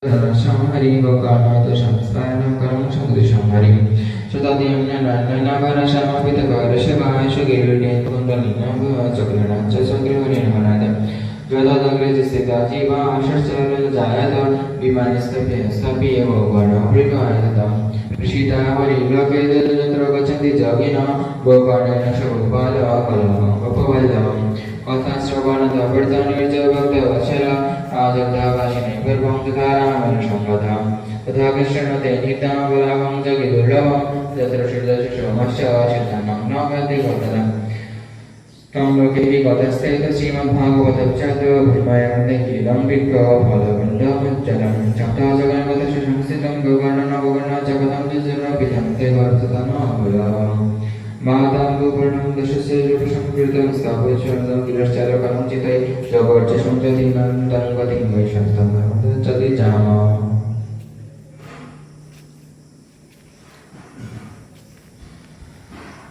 Samhari Gokana Samstana Karam Samudri Samhari Shatadiyam Nana Sama Pitaka Shiva Shagiri Kundalina Chakrana Chasangri Manada Jada Grisita Jiva Ashar Jayada Vimaniscapi Sapi Gokana Prikayadam Rishita Hari Loke Gachandi Jagina Gokana Shabala Kalama Gopavadam Katha Sravanada Virtani Javaka Vachela Ajagdavashini Garbam Jakaram Shankadam Katha Krishnate Nitam Varavam Jagidurlavam Jatra Shridha Shishamascha Chitanam Nagati Gotadam Tam Loki Gotaste Srimad Bhagavatam Chadra Bhimaya Nikilam Vikka Phalavandam Jadam Chakta Jaganata Shamsitam Govardhana Govardhana Jagatam Jizra Pitam Tevartatana Balavam Madam Gopurnam Dashasya Samkritam Stapachandam Vilascharakaram Chitai Jagarchasham Jadinam Tangatim Vaishantam Chadi Jama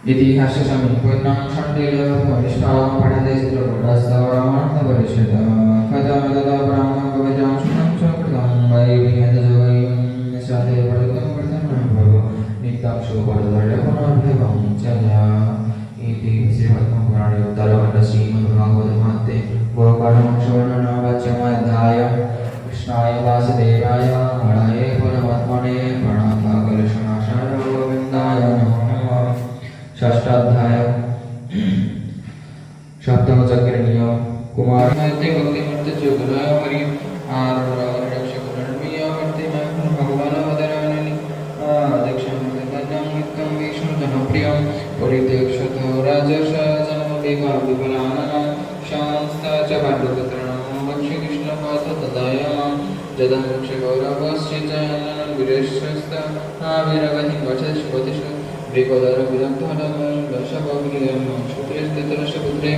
Itihasya Sami Purnam Shandila Panishta Padade Siddharastha Ramananda Parishata Kadamada Brahma Kavajam Shunam Chakritam Vaivim Yadavayim Nisade Padakam Pratanam Bhava Nitam Shubhadharyapanam Bhavam Chaya Iti Srivattam Purana Uttaravada Srimad Bhagavatamate Gokaram Shavanana Vachyamadhyaya Krishnaya Vasudevaya Haraye Paramatmane Pranatha Kalishonashaya Govindaya Namo Namah Shashtadhyaya Shaptama Chakiraniya Kumar Mate Bhakti Murti Chukura Hari Arura Rakshakuranmiya Murti Maham Bhagavana Vadarani Adaksham Vedadam Nityam Vishnu Janapriyam Puritekshata Rajasha Janamabhika Vipalananam Shansta Chabadukatranam Vakshi Krishna Pata Tadayamam Jadam Vaksha Gauravasya Jananam Vireshwasta Viragati Vacha Shvatisha Brikodara Vidakthanam Dashabhagriyam Shutris Titarashaputre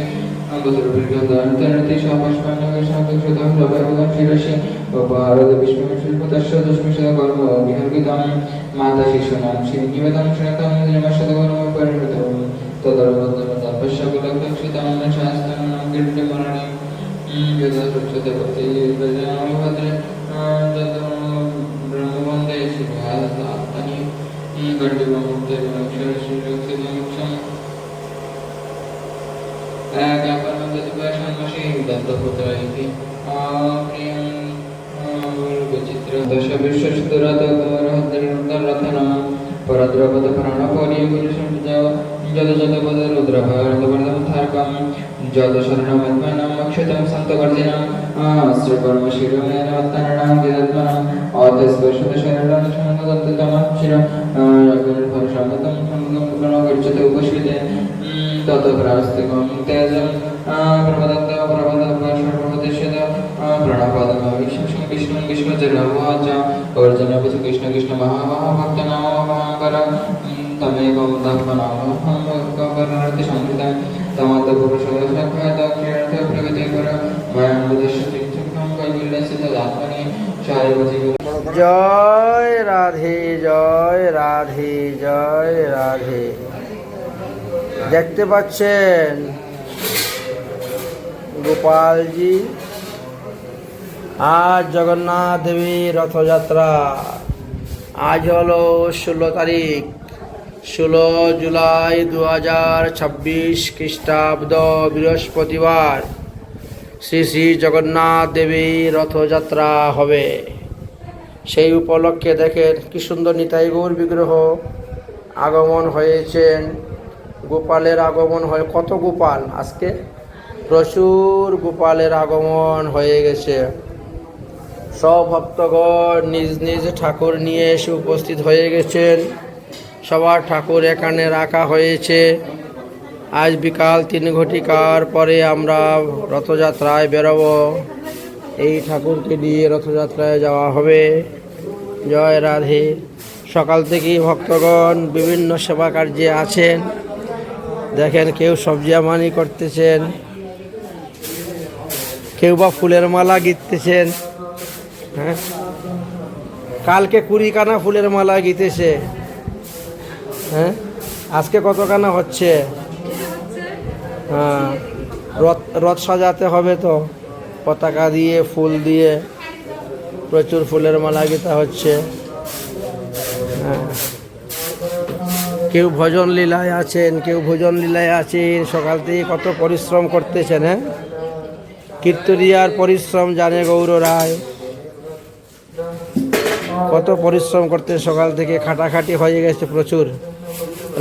Ambadur Brigadar Tarati Shapashpana Vishakshadam Rabhagam Shirashi Vaparada Vishnu Patasha Dashmisha Karma Vihargitam Mata Shishanam Shinivedam Shratam Nirmashadavanam Parivatam Tadarvadam Tapashakulakshitam Shastanam Kirtimarani Yada Rukshata Bhakti Vajam Vadre Jadam Brahmavande Shivada Atani Gardivam Devam Shirashi Ruksham Agapanam Dadivashan Mashi Dantaputra Iti Priyam Vachitra Dasha Vishwashdurata Rathanam Paradrapada Pranapari Gurisham Jada Jada Pada Rudrabha Radhavardham Tharkam Jada Sharanam Akshatam Santavardhinam Sriparma Shiramena Tananam Vidatmanam Adas Vashada Sharanam Shanadatatam Shiram Ragun Parshamatam Sangam Pranagurchata Upashvite Tata Prastikam Tejam Prabhadatta Prabhadabha Sharvadeshada Pranapadama Vishnu Vishnu Vishnu Jaravaja Arjuna Vishnu Krishna Krishna Mahavaktanama Mahankara Tamekam Dhammanama Mahavarati Samritam Tamata Purusha Sakhata Kirtha Pragatikara Mayamudashati Chakam Kaivilasita Latmani Sharivati Joy Radhe Joy Radhe Joy Radhe দেখতে পাচ্ছেন গোপালজি আজ জগন্নাথ দেবীর রথযাত্রা আজ হলো 16 তারিখ 16 জুলাই 2026 খ্রিস্টাব্দ বৃহস্পতিবার শ্রী শ্রী জগন্নাথ দেবীর রথযাত্রা হবে সেই উপলক্ষে দেখেন কি সুন্দর নিতাই গৌর বিগ্রহ আগমন হয়েছেন গোপালের আগমন হয় কত গোপাল আজকে প্রচুর গোপালের আগমন হয়ে গেছে সব ভক্তগণ নিজ নিজ ঠাকুর নিয়ে এসে উপস্থিত হয়ে গেছেন সবার ঠাকুর এখানে রাখা হয়েছে আজ বিকাল 3 ঘটিকার পরে আমরা রথযাত্রায় বেরোব এই ঠাকুরকে নিয়ে রথযাত্রায় যাওয়া হবে জয় রাধে সকাল থেকেই ভক্তগণ বিভিন্ন সেবা কার্যে আছেন দেখেন কেউ সবজি আমানি করতেছেন কেউ বা ফুলের মালা গিঁথতেছেন হ্যাঁ কালকে 20 কানা ফুলের মালা গিঁথেছে হ্যাঁ আজকে কত কানা হচ্ছে হ্যাঁ রথ সাজাতে হবে তো পতাকা দিয়ে ফুল দিয়ে প্রচুর ফুলের মালা গীতা হচ্ছে। হ্যাঁ। কেউ ভজন লীলায় আছেন, কেউ ভোজন লীলায় আছেন। সকাল থেকে কত পরিশ্রম করতেছেন। হ্যাঁ, কীর্তনিয়ার পরিশ্রম জানে গৌর রায়। কত পরিশ্রম করতে সকাল থেকে, খাটাখাটি হয়ে গেছে প্রচুর।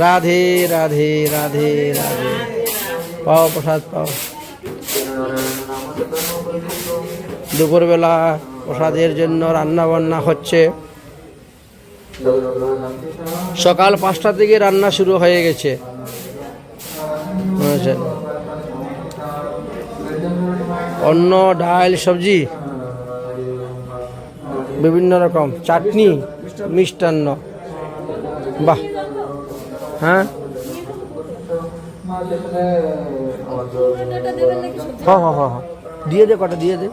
রাধে রাধে রাধে রাধে। পাও প্রসাদ পাও। দুপুরবেলা প্রসাদের জন্য রান্না বান্না হচ্ছে। সকাল 5টা থেকে রান্না শুরু হয়ে গেছে। বুঝেছেন? অন্ন, ডাল, সবজি, বিভিন্ন রকম চাটনি, মিষ্টান্ন। বাহ। হ্যাঁ, হ্যাঁ হ্যাঁ হ্যাঁ, দিয়ে দে, কটা দিয়ে দে।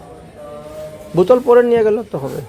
বোতল পরে নিয়ে গেল তো হবে।